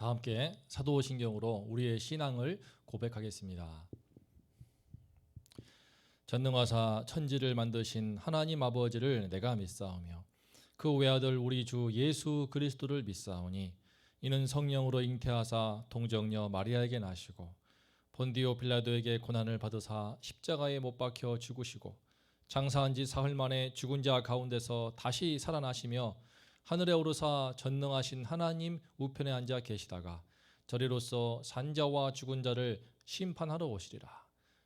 다 함께 사도신경으로 우리의 신앙을 고백하겠습니다. 전능하사 천지를 만드신 하나님 아버지를 내가 믿사오며 그 외아들 우리 주 예수 그리스도를 믿사오니 이는 성령으로 잉태하사 동정녀 마리아에게 나시고 본디오 빌라도에게 고난을 받으사 십자가에 못 박혀 죽으시고 장사한 지 사흘 만에 죽은 자 가운데서 다시 살아나시며 하늘에 오르사 전능하신 하나님 우편에 앉아 계시다가 저리로서 산자와 죽은 자를 심판하러 오시리라.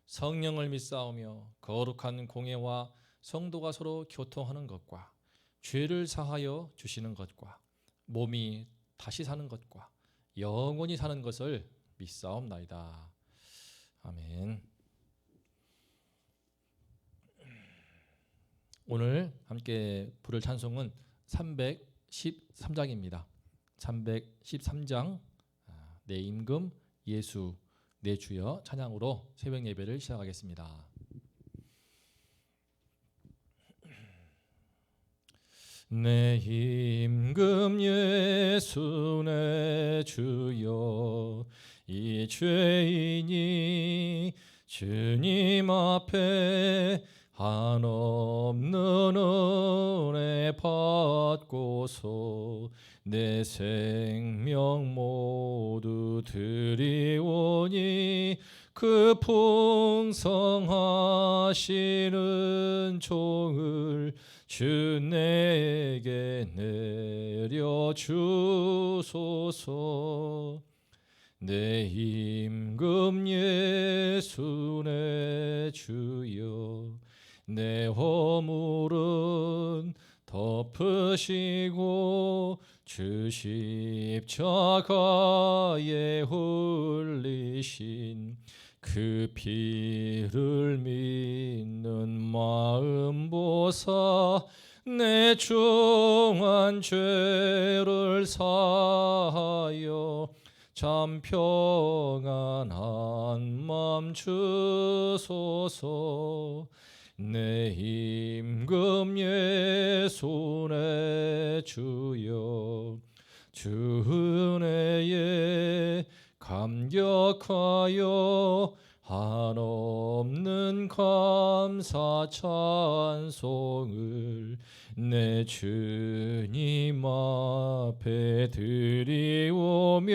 성령을 믿사오며 거룩한 공예와 성도가 서로 교통하는 것과 죄를 사하여 주시는 것과 몸이 다시 사는 것과 영원히 사는 것을 믿사옵나이다. 아멘. 오늘 함께 부를 찬송은 313장입니다. 313장 내 임금 예수 내 주여 찬양으로 새벽 예배를 시작하겠습니다. 내 임금 예수 내 주여 이 죄인이 주님 앞에 한없는 은혜 받고서 내 생명 모두 드리오니 그 풍성하시는 종을 주 내게 내려주소서. 내 임금 예수 내 주여 내 허물은 덮으시고 주 십자가에 흘리신 그 피를 믿는 마음 보사 내 중한 죄를 사하여 참 평안한 맘 주소서. 내 임금 예수 내 주여 주 은혜에 감격하여 한없는 감사 찬송을 내 주님 앞에 드리오며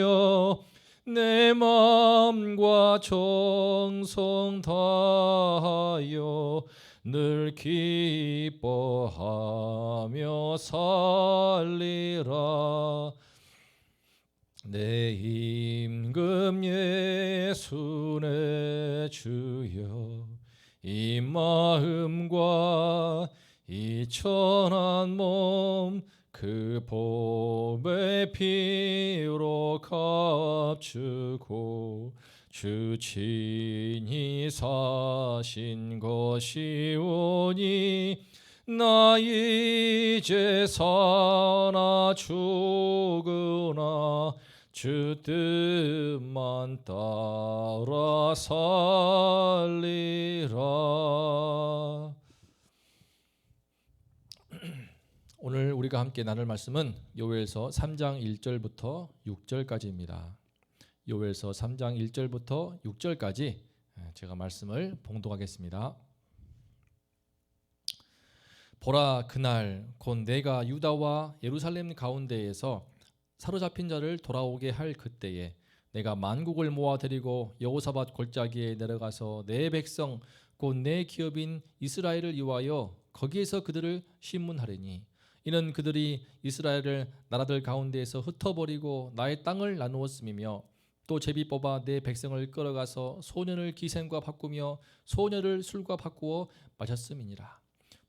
내 마음과 정성 다하여 늘 기뻐하며 살리라. 내 임금 예수 내 주여 이 마음과 이 천한 몸 그 보배 피로 값주고 주 친히 사신 것이오니 나 이제 사나 죽으나 주 뜻만 따라 살리라. 오늘 우리가 함께 나눌 말씀은 요엘서 3장 1절부터 6절까지입니다. 요엘서 3장 1절부터 6절까지 제가 말씀을 봉독하겠습니다. 보라, 그날 곧 내가 유다와 예루살렘 가운데에서 사로잡힌 자를 돌아오게 할 그때에 내가 만국을 모아 데리고 여호사밧 골짜기에 내려가서 내 백성 곧 내 기업인 이스라엘을 위하여 거기에서 그들을 심문하리니 이는 그들이 이스라엘을 나라들 가운데에서 흩어버리고 나의 땅을 나누었음이며 또 제비 뽑아 내 백성을 끌어가서 소년을 기생과 바꾸며 소녀를 술과 바꾸어 마셨음이니라.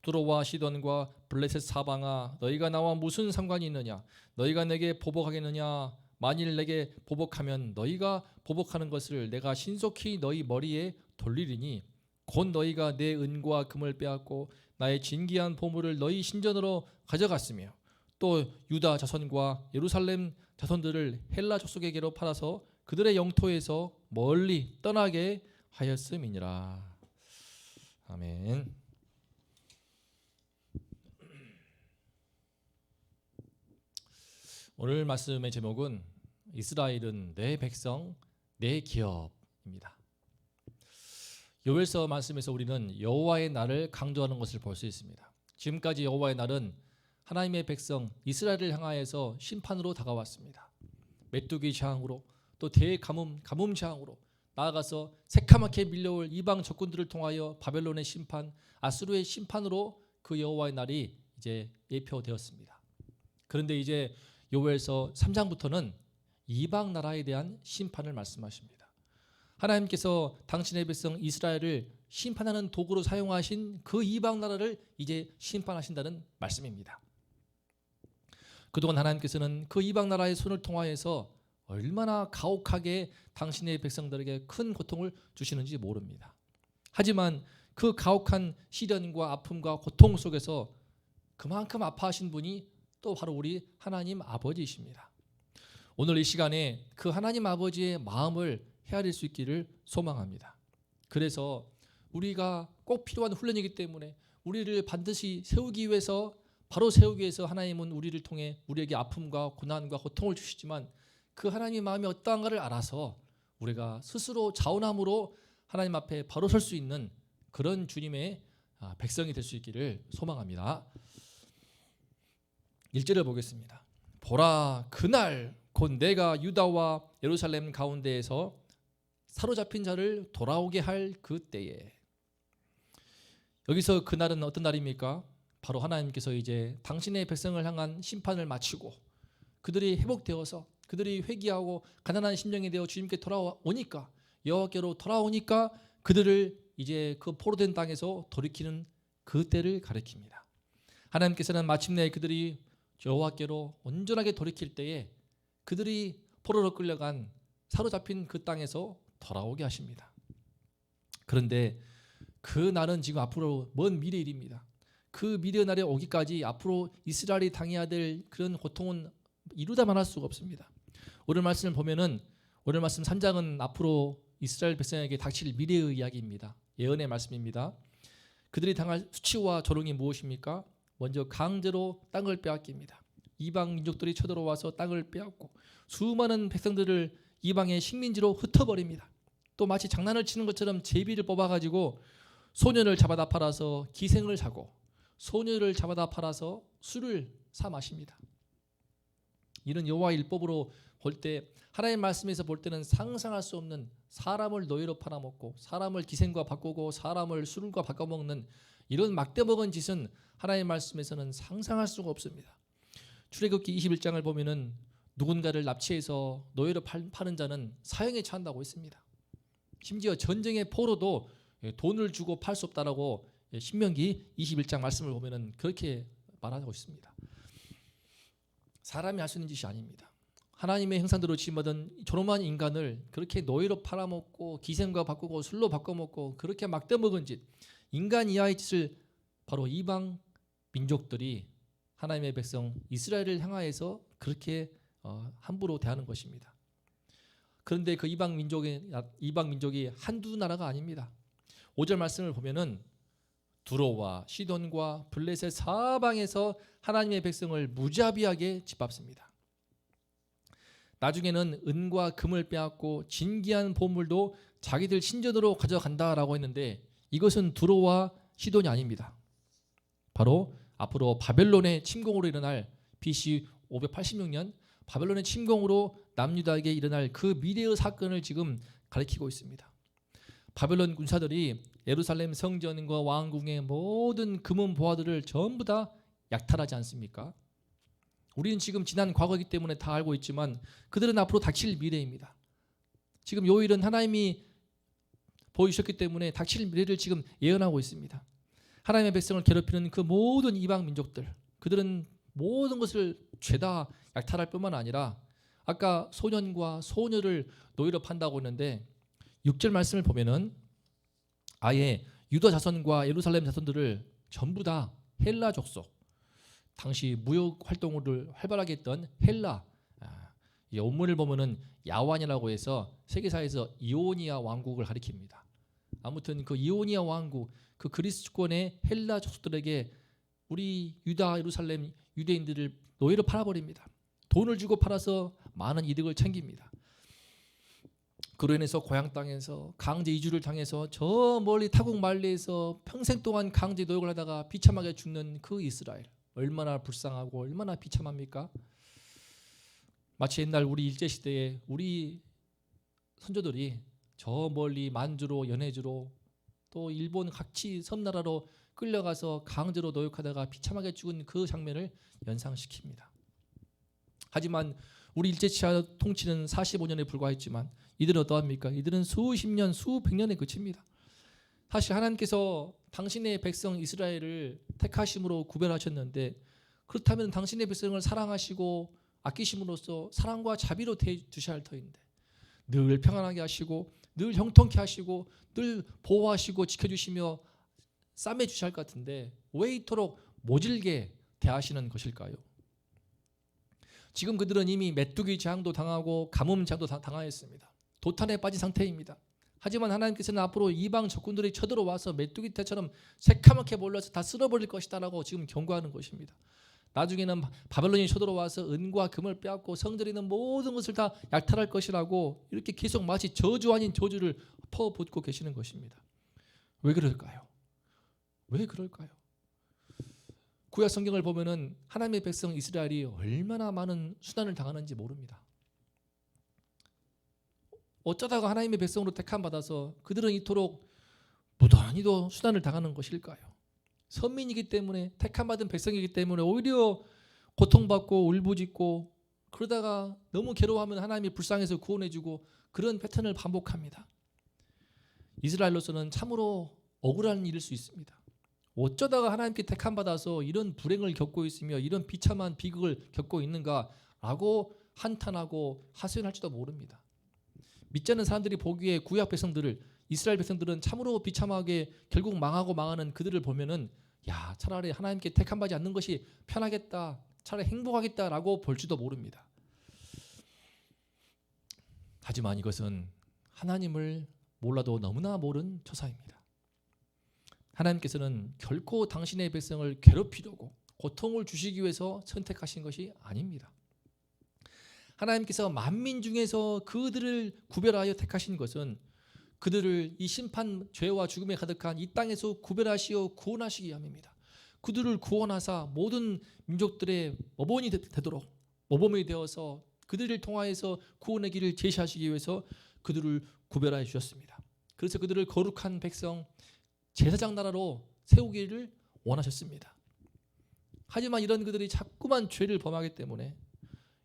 두로와 시돈과 블레셋 사방아, 너희가 나와 무슨 상관이 있느냐? 너희가 내게 보복하겠느냐? 만일 내게 보복하면 너희가 보복하는 것을 내가 신속히 너희 머리에 돌리리니 곧 너희가 내 은과 금을 빼앗고 나의 진귀한 보물을 너희 신전으로 가져갔으며 또 유다 자손과 예루살렘 자손들을 헬라 족속에게로 팔아서 그들의 영토에서 멀리 떠나게 하였음이니라. 아멘. 오늘 말씀의 제목은 이스라엘은 내 백성, 내 기업입니다. 요엘서 말씀에서 우리는 여호와의 날을 강조하는 것을 볼 수 있습니다. 지금까지 여호와의 날은 하나님의 백성 이스라엘을 향하여서 심판으로 다가왔습니다. 메뚜기 재앙으로, 또 대가뭄 재앙으로, 나아가서 새카맣게 밀려올 이방 적군들을 통하여 바벨론의 심판, 아수르의 심판으로 그 여호와의 날이 이제 예표되었습니다. 그런데 이제 요엘서 3장부터는 이방 나라에 대한 심판을 말씀하십니다. 하나님께서 당신의 백성 이스라엘을 심판하는 도구로 사용하신 그 이방 나라를 이제 심판하신다는 말씀입니다. 그동안 하나님께서는 그 이방 나라의 손을 통하여서 얼마나 가혹하게 당신의 백성들에게 큰 고통을 주시는지 모릅니다. 하지만 그 가혹한 시련과 아픔과 고통 속에서 그만큼 아파하신 분이 또 바로 우리 하나님 아버지이십니다. 오늘 이 시간에 그 하나님 아버지의 마음을 헤아릴 수 있기를 소망합니다. 그래서 우리가 꼭 필요한 훈련이기 때문에 우리를 반드시 세우기 위해서, 바로 세우기 위해서 하나님은 우리를 통해 우리에게 아픔과 고난과 고통을 주시지만 그 하나님의 마음이 어떠한가를 알아서 우리가 스스로 자원함으로 하나님 앞에 바로 설 수 있는 그런 주님의 백성이 될 수 있기를 소망합니다. 1절을 보겠습니다. 보라, 그날 곧 내가 유다와 예루살렘 가운데에서 사로잡힌 자를 돌아오게 할 그때에. 여기서 그날은 어떤 날입니까? 바로 하나님께서 이제 당신의 백성을 향한 심판을 마치고 그들이 회복되어서 그들이 회개하고 가난한 심령이 되어 주님께 돌아오니까, 여호와께로 돌아오니까 그들을 이제 그 포로된 땅에서 돌이키는 그때를 가리킵니다. 하나님께서는 마침내 그들이 여호와께로 온전하게 돌이킬 때에 그들이 포로로 끌려간 사로잡힌 그 땅에서 돌아오게 하십니다. 그런데 그 날은 지금 앞으로 먼 미래 일입니다. 그 미래 날에 오기까지 앞으로 이스라엘이 당해야 될 그런 고통은 이루다 말할 수가 없습니다. 오늘 말씀을 보면은, 오늘 말씀 3장은 앞으로 이스라엘 백성에게 닥칠 미래의 이야기입니다. 예언의 말씀입니다. 그들이 당할 수치와 조롱이 무엇입니까? 먼저 강제로 땅을 빼앗깁니다. 이방 민족들이 쳐들어와서 땅을 빼앗고 수많은 백성들을 이방의 식민지로 흩어버립니다. 또 마치 장난을 치는 것처럼 제비를 뽑아가지고 소년을 잡아다 팔아서 기생을 사고, 소녀를 잡아다 팔아서 술을 사 마십니다. 이런 여호와의 율법으로 볼 때, 하나님의 말씀에서 볼 때는 상상할 수 없는, 사람을 노예로 팔아먹고 사람을 기생과 바꾸고 사람을 술과 바꿔먹는 이런 막대먹은 짓은 하나님의 말씀에서는 상상할 수가 없습니다. 출애굽기 21장을 보면은 누군가를 납치해서 노예로 파는 자는 사형에 처한다고 했습니다. 심지어 전쟁의 포로도 돈을 주고 팔 수 없다라고 신명기 21장 말씀을 보면은 그렇게 말하고 있습니다. 사람이 할 수 있는 짓이 아닙니다. 하나님의 형상대로 지음받은 조그만 인간을 그렇게 노예로 팔아먹고 기생과 바꾸고 술로 바꿔먹고 그렇게 막대먹은 짓, 인간 이하의 짓을 바로 이방 민족들이 하나님의 백성 이스라엘을 향하여서 그렇게 함부로 대하는 것입니다. 그런데 그 이방 민족이 한두 나라가 아닙니다. 5절 말씀을 보면은 두로와 시돈과 블레셋 사방에서 하나님의 백성을 무자비하게 짓밟습니다. 나중에는 은과 금을 빼앗고 진귀한 보물도 자기들 신전으로 가져간다라고 했는데, 이것은 두로와 시돈이 아닙니다. 바로 앞으로 바벨론의 침공으로 일어날 BC 586년 바벨론의 침공으로 남유다에게 일어날 그 미래의 사건을 지금 가리키고 있습니다. 바벨론 군사들이 예루살렘 성전과 왕궁의 모든 금은 보화들을 전부 다 약탈하지 않습니까? 우리는 지금 지난 과거이기 때문에 다 알고 있지만 그들은 앞으로 닥칠 미래입니다. 지금 요일은 하나님이 보이셨기 때문에 닥칠 미래를 지금 예언하고 있습니다. 하나님의 백성을 괴롭히는 그 모든 이방 민족들, 그들은 모든 것을 죄다 약탈할 뿐만 아니라, 아까 소년과 소녀를 노예로 판다고 했는데 6절 말씀을 보면은 아예 유다 자손과 예루살렘 자손들을 전부 다 헬라 족속, 당시 무역 활동을 활발하게 했던 헬라, 이 원문을 보면은 야완이라고 해서 세계사에서 이오니아 왕국을 가리킵니다. 아무튼 그 이오니아 왕국, 그 그리스권의 헬라 족속들에게 우리 유다 예루살렘 유대인들을 노예로 팔아버립니다. 돈을 주고 팔아서 많은 이득을 챙깁니다. 그로 인해서 고향 땅에서 강제 이주를 당해서 저 멀리 타국 말리에서 평생 동안 강제 노역을 하다가 비참하게 죽는 그 이스라엘, 얼마나 불쌍하고 얼마나 비참합니까? 마치 옛날 우리 일제시대에 우리 선조들이 저 멀리 만주로 연해주로 또 일본 각지 섬나라로 끌려가서 강제로 노역하다가 비참하게 죽은 그 장면을 연상시킵니다. 하지만 우리 일제치하 통치는 45년에 불과했지만 이들은 어떠합니까? 이들은 수십 년, 수백 년에 그칩니다. 사실 하나님께서 당신의 백성 이스라엘을 택하심으로 구별하셨는데, 그렇다면 당신의 백성을 사랑하시고 아끼심으로써 사랑과 자비로 대해주셔야 할 터인데, 늘 평안하게 하시고 늘 형통케 하시고 늘 보호하시고 지켜주시며 싸매 주셔야 할 것 같은데 왜 이토록 모질게 대하시는 것일까요? 지금 그들은 이미 메뚜기 재앙도 당하고 가뭄 재앙도 당하였습니다. 도탄에 빠진 상태입니다. 하지만 하나님께서는 앞으로 이방 적군들이 쳐들어와서 메뚜기 떼처럼 새카맣게 몰려서 다 쓸어버릴 것이다라고 지금 경고하는 것입니다. 나중에는 바벨론이 쳐들어와서 은과 금을 빼앗고 성전에 있는 모든 것을 다 약탈할 것이라고 이렇게 계속 마치 저주 아닌 저주를 퍼붓고 계시는 것입니다. 왜 그럴까요? 왜 그럴까요? 구약 성경을 보면은 하나님의 백성 이스라엘이 얼마나 많은 수난을 당하는지 모릅니다. 어쩌다가 하나님의 백성으로 택함 받아서 그들은 이토록 무던히도 수난을 당하는 것일까요? 선민이기 때문에, 택함 받은 백성이기 때문에 오히려 고통받고 울부짖고 그러다가 너무 괴로워하면 하나님이 불쌍해서 구원해주고 그런 패턴을 반복합니다. 이스라엘로서는 참으로 억울한 일일 수 있습니다. 어쩌다가 하나님께 택함 받아서 이런 불행을 겪고 있으며 이런 비참한 비극을 겪고 있는가라고 한탄하고 하소연할지도 모릅니다. 믿지 않는 사람들이 보기에 구약 백성들을, 이스라엘 백성들은 참으로 비참하게 결국 망하고 망하는 그들을 보면은 야, 차라리 하나님께 택함 받지 않는 것이 편하겠다, 차라리 행복하겠다라고 볼지도 모릅니다. 하지만 이것은 하나님을 몰라도 너무나 모른 처사입니다. 하나님께서는 결코 당신의 백성을 괴롭히려고 고통을 주시기 위해서 선택하신 것이 아닙니다. 하나님께서 만민 중에서 그들을 구별하여 택하신 것은 그들을 이 심판, 죄와 죽음에 가득한 이 땅에서 구별하시어 구원하시기 위함입니다. 그들을 구원하사 모든 민족들의 모범이 되도록, 모범이 되어서 그들을 통하여서 구원의 길을 제시하시기 위해서 그들을 구별하여 주셨습니다. 그래서 그들을 거룩한 백성, 제사장 나라로 세우기를 원하셨습니다. 하지만 이런 그들이 자꾸만 죄를 범하기 때문에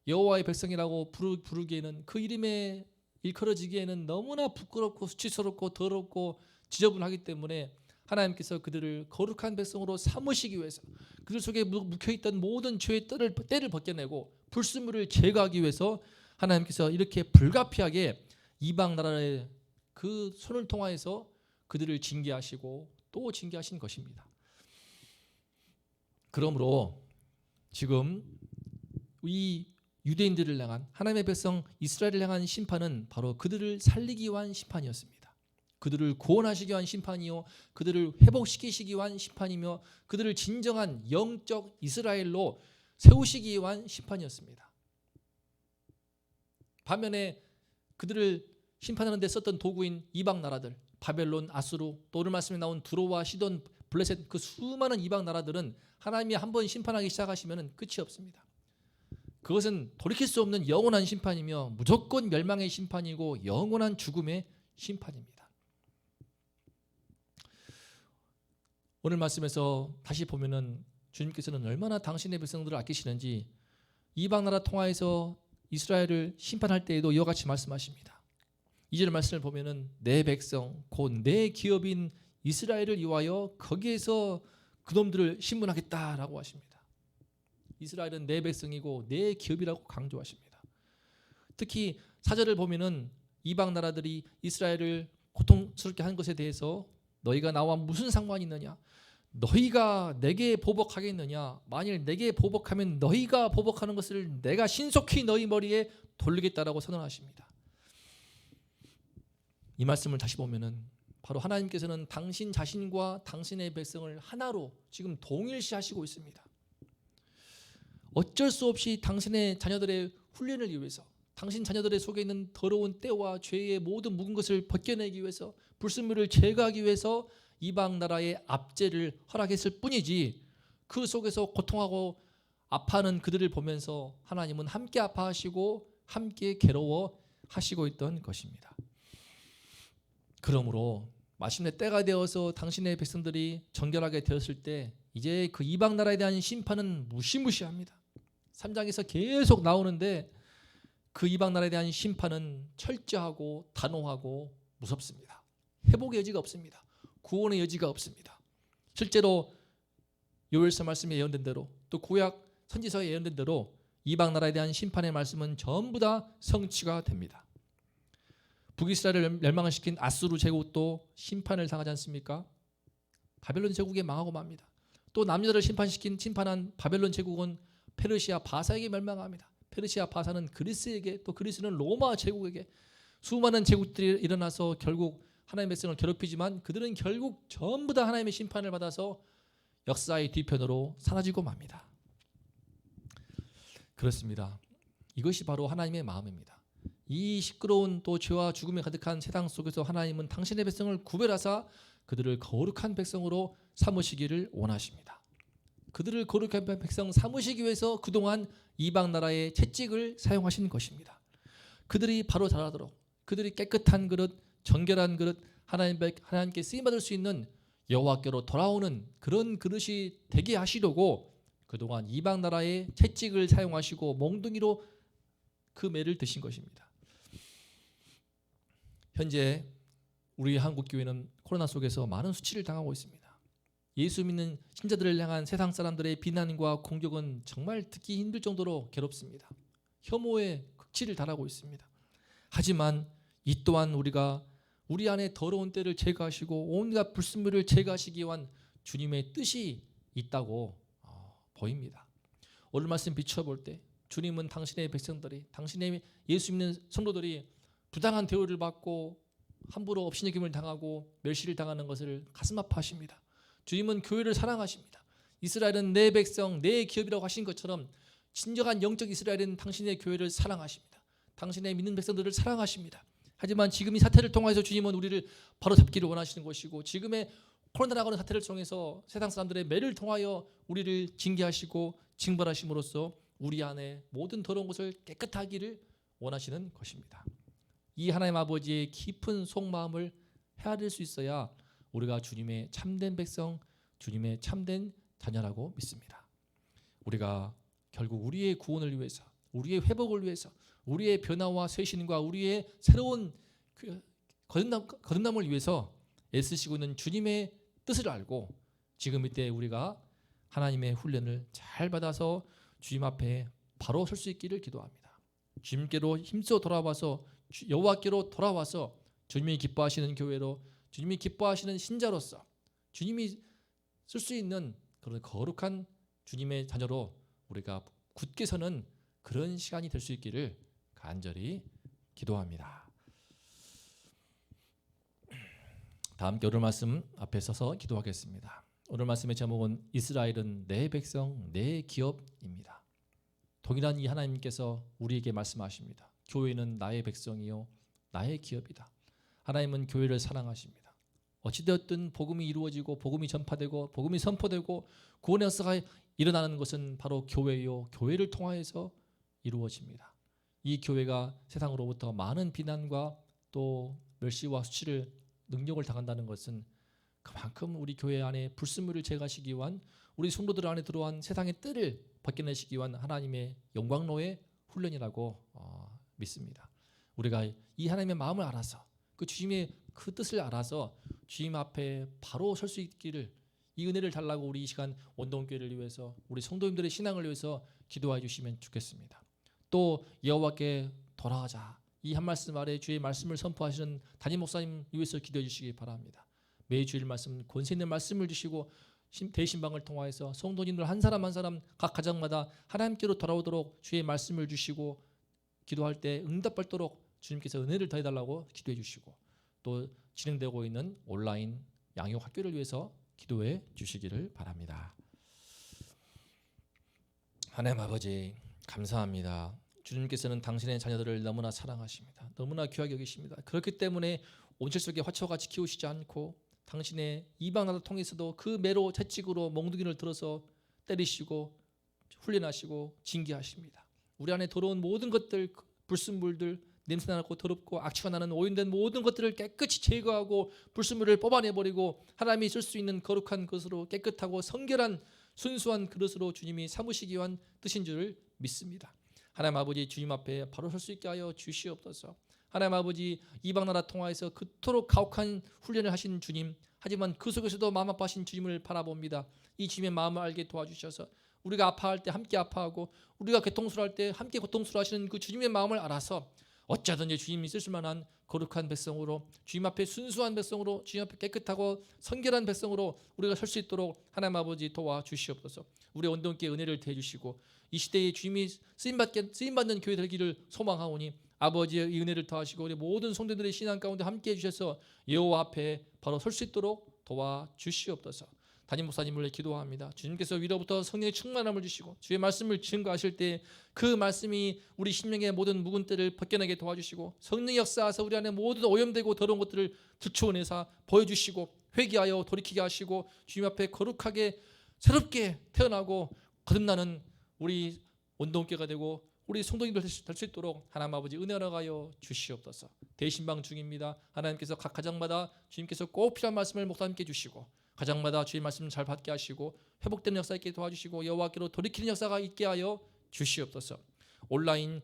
여호와의 백성이라고 부르기에는, 그 이름에 일컬어지기에는 너무나 부끄럽고 수치스럽고 더럽고 지저분하기 때문에 하나님께서 그들을 거룩한 백성으로 삼으시기 위해서, 그들 속에 묵혀있던 모든 죄의 때를 벗겨내고 불순물을 제거하기 위해서 하나님께서 이렇게 불가피하게 이방 나라의 그 손을 통하여서 그들을 징계하시고 또 징계하신 것입니다. 그러므로 지금 이 유대인들을 향한, 하나님의 백성 이스라엘을 향한 심판은 바로 그들을 살리기 위한 심판이었습니다. 그들을 구원하시기 위한 심판이요, 그들을 회복시키시기 위한 심판이며 그들을 진정한 영적 이스라엘로 세우시기 위한 심판이었습니다. 반면에 그들을 심판하는 데 썼던 도구인 이방 나라들, 바벨론, 아수르, 또 오늘 말씀에 나온 두로와 시돈, 블레셋, 그 수많은 이방 나라들은 하나님이 한번 심판하기 시작하시면 끝이 없습니다. 그것은 돌이킬 수 없는 영원한 심판이며 무조건 멸망의 심판이고 영원한 죽음의 심판입니다. 오늘 말씀에서 다시 보면은 주님께서는 얼마나 당신의 백성들을 아끼시는지 이방 나라 통하여서 이스라엘을 심판할 때에도 이와 같이 말씀하십니다. 2절 말씀을 보면은 내 백성 곧 내 기업인 이스라엘을 위하여 거기에서 그놈들을 심문하겠다라고 하십니다. 이스라엘은 내 백성이고 내 기업이라고 강조하십니다. 특히 4절을 보면은 이방 나라들이 이스라엘을 고통스럽게 한 것에 대해서 너희가 나와 무슨 상관이 있느냐, 너희가 내게 보복하겠느냐, 만일 내게 보복하면 너희가 보복하는 것을 내가 신속히 너희 머리에 돌리겠다라고 선언하십니다. 이 말씀을 다시 보면은 바로 하나님께서는 당신 자신과 당신의 백성을 하나로 지금 동일시하시고 있습니다. 어쩔 수 없이 당신의 자녀들의 훈련을 위해서, 당신 자녀들의 속에 있는 더러운 때와 죄의 모든 묵은 것을 벗겨내기 위해서, 불순물을 제거하기 위해서 이방 나라의 압제를 허락했을 뿐이지, 그 속에서 고통하고 아파하는 그들을 보면서 하나님은 함께 아파하시고 함께 괴로워하시고 있던 것입니다. 그러므로 마침내 때가 되어서 당신의 백성들이 정결하게 되었을 때 이제 그 이방 나라에 대한 심판은 무시무시합니다. 3장에서 계속 나오는데 그 이방 나라에 대한 심판은 철저하고 단호하고 무섭습니다. 회복의 여지가 없습니다. 구원의 여지가 없습니다. 실제로 요엘서 말씀에 예언된 대로, 또 구약 선지서에 예언된 대로 이방 나라에 대한 심판의 말씀은 전부 다 성취가 됩니다. 북이스라엘을 멸망을 시킨 아수르 제국도 심판을 당하지 않습니까? 바벨론 제국에 망하고 맙니다. 또 남유다를 심판한 바벨론 제국은 페르시아 바사에게 멸망합니다. 페르시아 바사는 그리스에게, 또 그리스는 로마 제국에게, 수많은 제국들이 일어나서 결국 하나님의 백성을 괴롭히지만 그들은 결국 전부 다 하나님의 심판을 받아서 역사의 뒤편으로 사라지고 맙니다. 그렇습니다. 이것이 바로 하나님의 마음입니다. 이 시끄러운 또 죄와 죽음에 가득한 세상 속에서 하나님은 당신의 백성을 구별하사 그들을 거룩한 백성으로 삼으시기를 원하십니다. 그들을 거룩한 백성 삼으시기 위해서 그동안 이방 나라의 채찍을 사용하신 것입니다. 그들이 바로 자라도록, 그들이 깨끗한 그릇, 정결한 그릇, 하나님께 쓰임받을 수 있는 여호와께로 돌아오는 그런 그릇이 되게 하시려고 그동안 이방 나라의 채찍을 사용하시고 몽둥이로 그 매를 드신 것입니다. 현재 우리 한국교회는 코로나 속에서 많은 수치를 당하고 있습니다. 예수 믿는 신자들을 향한 세상 사람들의 비난과 공격은 정말 듣기 힘들 정도로 괴롭습니다. 혐오의 극치를 달하고 있습니다. 하지만 이 또한 우리가 우리 안에 더러운 때를 제거하시고 온갖 불순물을 제거하시기 위한 주님의 뜻이 있다고 보입니다. 오늘 말씀 비춰볼 때 주님은 당신의 백성들이, 당신의 예수 믿는 성도들이 부당한 대우를 받고 함부로 업신여김을 당하고 멸시를 당하는 것을 가슴 아파하십니다. 주님은 교회를 사랑하십니다. 이스라엘은 내 백성, 내 기업이라고 하신 것처럼 진정한 영적 이스라엘은 당신의 교회를 사랑하십니다. 당신의 믿는 백성들을 사랑하십니다. 하지만 지금 이 사태를 통해서 주님은 우리를 바로잡기를 원하시는 것이고, 지금의 코로나라고 하는 사태를 통해서 세상 사람들의 매를 통하여 우리를 징계하시고 징벌하심으로써 우리 안에 모든 더러운 것을 깨끗하기를 원하시는 것입니다. 이 하나님 아버지의 깊은 속마음을 헤아릴 수 있어야 우리가 주님의 참된 백성, 주님의 참된 자녀라고 믿습니다. 우리가 결국 우리의 구원을 위해서, 우리의 회복을 위해서, 우리의 변화와 쇄신과 우리의 새로운 거듭남을 위해서 애쓰시고 있는 주님의 뜻을 알고 지금 이때 우리가 하나님의 훈련을 잘 받아서 주님 앞에 바로 설 수 있기를 기도합니다. 주님께로 힘써 돌아와서 여호와께로 돌아와서 주님이 기뻐하시는 교회로, 주님이 기뻐하시는 신자로서 주님이 쓸 수 있는 그런 거룩한 주님의 자녀로 우리가 굳게 서는 그런 시간이 될 수 있기를 간절히 기도합니다. 다 함께 오늘 말씀 앞에 서서 기도하겠습니다. 오늘 말씀의 제목은 이스라엘은 내 백성, 내 기업입니다. 동일한 이 하나님께서 우리에게 말씀하십니다. 교회는 나의 백성이요 나의 기업이다. 하나님은 교회를 사랑하십니다. 어찌되었든 복음이 이루어지고 복음이 전파되고 복음이 선포되고 구원의 역사가 일어나는 것은 바로 교회요 교회를 통하여서 이루어집니다. 이 교회가 세상으로부터 많은 비난과 또 멸시와 수치를 능력을 당한다는 것은 그만큼 우리 교회 안에 불순물을 제거하시기 위한, 우리 성도들 안에 들어온 세상의 뜰을 벗겨내시기 위한 하나님의 영광로의 훈련이라고 믿습니다. 우리가 이 하나님의 마음을 알아서 그 주님의 그 뜻을 알아서 주님 앞에 바로 설 수 있기를, 이 은혜를 달라고 우리 이 시간 원동교회를 위해서, 우리 성도님들의 신앙을 위해서 기도해 주시면 좋겠습니다. 또 여호와께 돌아가자, 이 한 말씀 아래 주의 말씀을 선포하시는 담임 목사님 위해서 기도해 주시기 바랍니다. 매주일 말씀, 권세 있는 말씀을 주시고 대신방을 통하여서 성도님들 한 사람 한 사람 각 가정마다 하나님께로 돌아오도록 주의 말씀을 주시고, 기도할 때 응답받도록 주님께서 은혜를 더해달라고 기도해 주시고, 또 진행되고 있는 온라인 양육 학교를 위해서 기도해 주시기를 바랍니다. 하나님 아버지 감사합니다. 주님께서는 당신의 자녀들을 너무나 사랑하십니다. 너무나 귀하게 여기십니다. 그렇기 때문에 온실 속의 화초같이 키우시지 않고 당신의 이방 나라를 통해서도 그 매로 채찍으로 몽둥이를 들어서 때리시고 훈련하시고 징계하십니다. 우리 안에 들어온 모든 것들, 불순물들, 냄새나고 더럽고 악취가 나는 오염된 모든 것들을 깨끗이 제거하고 불순물을 뽑아내버리고 하나님이 쓸 수 있는 거룩한 것으로 깨끗하고 성결한 순수한 그릇으로 주님이 삼으시기 위한 뜻인 줄을 믿습니다. 하나님 아버지 주님 앞에 바로 설 수 있게 하여 주시옵소서. 하나님 아버지 이방 나라 통하여서 그토록 가혹한 훈련을 하신 주님, 하지만 그 속에서도 마음 아파하신 주님을 바라봅니다. 이 주님의 마음을 알게 도와주셔서 우리가 아파할 때 함께 아파하고 우리가 고통스러워할 때 함께 고통스러워하시는 그 주님의 마음을 알아서 어쩌든지 주님이 쓰실 만한 거룩한 백성으로 주님 앞에 순수한 백성으로 주님 앞에 깨끗하고 성결한 백성으로 우리가 설 수 있도록 하나님 아버지 도와주시옵소서. 우리 온동께 은혜를 더해 주시고 이 시대에 주님이 쓰임받는 교회 되기를 소망하오니 아버지의 이 은혜를 더하시고 우리 모든 성도들의 신앙 가운데 함께해 주셔서 여호와 앞에 바로 설 수 있도록 도와주시옵소서. 담임 목사님을 위해 기도합니다. 주님께서 위로부터 성령의 충만함을 주시고 주의 말씀을 증거하실 때 그 말씀이 우리 심령의 모든 묵은 때를 벗겨내게 도와주시고 성령의 역사하사 우리 안에 모든 오염되고 더러운 것들을 들추어내사 보여주시고 회개하여 돌이키게 하시고 주님 앞에 거룩하게 새롭게 태어나고 거듭나는 우리 온동교가 되고 우리 성도님들 될 수 있도록 하나님 아버지 은혜 허락하여 주시옵소서. 대신방 중입니다. 하나님께서 각 가정마다 주님께서 꼭 필요한 말씀을 목사님께 주시고 가정마다 주의 말씀을 잘 받게 하시고 회복되는 역사 있게 도와주시고 여호와께로 돌이키는 역사가 있게 하여 주시옵소서. 온라인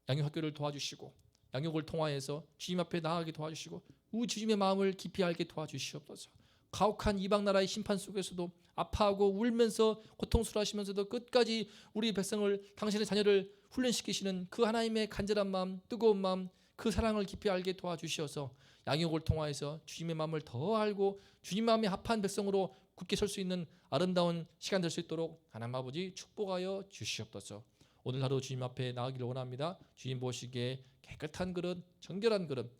양육학교를 도와주시고 양육을 통하여서 주님 앞에 나아가게 도와주시고 우리 주님의 마음을 깊이 알게 도와주시옵소서. 가혹한 이방 나라의 심판 속에서도 아파하고 울면서 고통스러워하시면서도 끝까지 우리 백성을 당신의 자녀를 훈련시키시는 그 하나님의 간절한 마음, 뜨거운 마음, 그 사랑을 깊이 알게 도와주시어서 양육을 통하여서 주님의 마음을 더 알고 주님 마음에 합한 백성으로 굳게 설 수 있는 아름다운 시간 될 수 있도록 하나님 아버지 축복하여 주시옵소서. 오늘 하루 주님 앞에 나가기를 원합니다. 주님 보시기에 깨끗한 그릇, 정결한 그릇,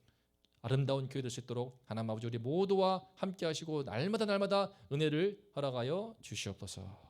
아름다운 교회 될 수 있도록 하나님 아버지 우리 모두와 함께 하시고 날마다 은혜를 허락하여 주시옵소서.